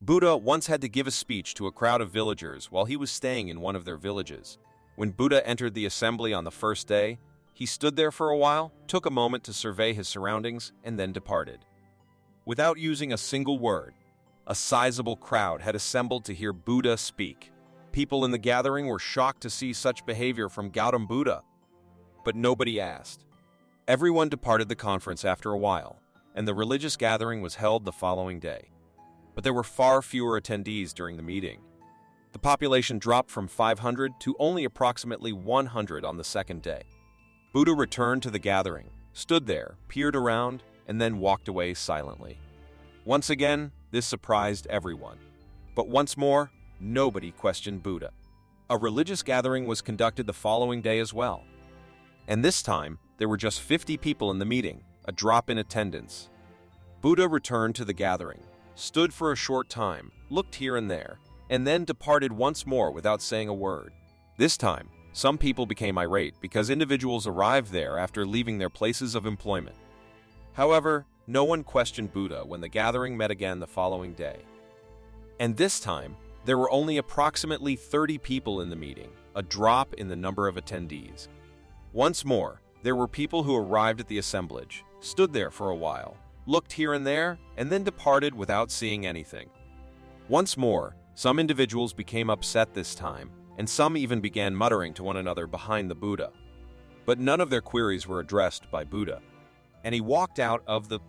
Buddha once had to give a speech to a crowd of villagers while he was staying in one of their villages. When Buddha entered the assembly on the first day, he stood there for a while, took a moment to survey his surroundings, and then departed. Without using a single word, a sizable crowd had assembled to hear Buddha speak. People in the gathering were shocked to see such behavior from Gautam Buddha, but nobody asked. Everyone departed the conference after a while, and the religious gathering was held the following day. But there were far fewer attendees during the meeting. The population dropped from 500 to only approximately 100 on the second day. Buddha returned to the gathering, stood there, peered around, and then walked away silently. Once again, this surprised everyone. But once more, nobody questioned Buddha. A religious gathering was conducted the following day as well. And this time, there were just 50 people in the meeting, a drop in attendance. Buddha returned to the gathering, stood for a short time, looked here and there, and then departed once more without saying a word. This time, some people became irate because individuals arrived there after leaving their places of employment. However, no one questioned Buddha when the gathering met again the following day. And this time, there were only approximately 30 people in the meeting, a drop in the number of attendees. Once more, there were people who arrived at the assemblage, stood there for a while, looked here and there, and then departed without seeing anything. Once more, some individuals became upset this time, and some even began muttering to one another behind the Buddha. But none of their queries were addressed by Buddha, and he walked out of the...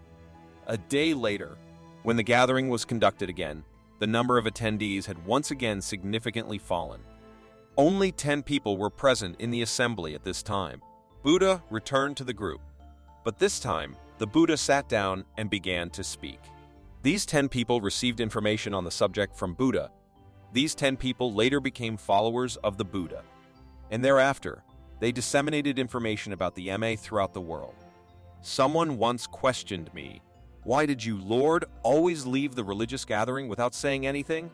A day later, when the gathering was conducted again, the number of attendees had once again significantly fallen. Only 10 people were present in the assembly at this time. Buddha returned to the group, but this time, the Buddha sat down and began to speak. These 10 people received information on the subject from Buddha. These 10 people later became followers of the Buddha, and thereafter, they disseminated information about the MA throughout the world. Someone once questioned me, "Why did you, Lord, always leave the religious gathering without saying anything?"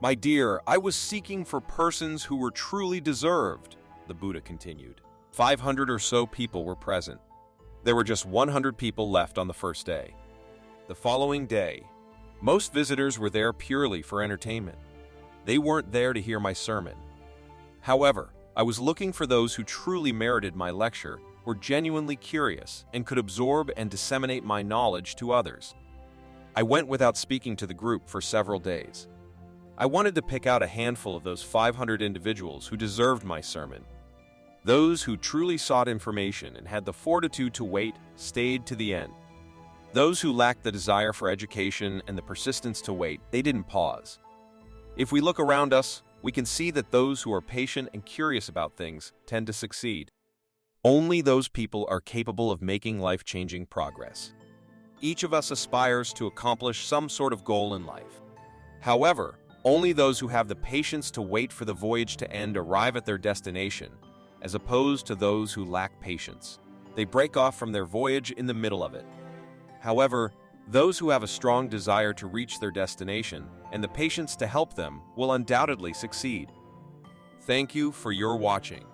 "My dear, I was seeking for persons who were truly deserved," the Buddha continued. 500 or so people were present. There were just 100 people left on the first day. The following day, most visitors were there purely for entertainment. They weren't there to hear my sermon. However, I was looking for those who truly merited my lecture, were genuinely curious, and could absorb and disseminate my knowledge to others. I went without speaking to the group for several days. I wanted to pick out a handful of those 500 individuals who deserved my sermon. Those who truly sought information and had the fortitude to wait stayed to the end. Those who lacked the desire for education and the persistence to wait, they didn't pause. If we look around us, we can see that those who are patient and curious about things tend to succeed. Only those people are capable of making life-changing progress. Each of us aspires to accomplish some sort of goal in life. However, only those who have the patience to wait for the voyage to end arrive at their destination, as opposed to those who lack patience. They break off from their voyage in the middle of it. However, those who have a strong desire to reach their destination and the patience to help them will undoubtedly succeed. Thank you for your watching.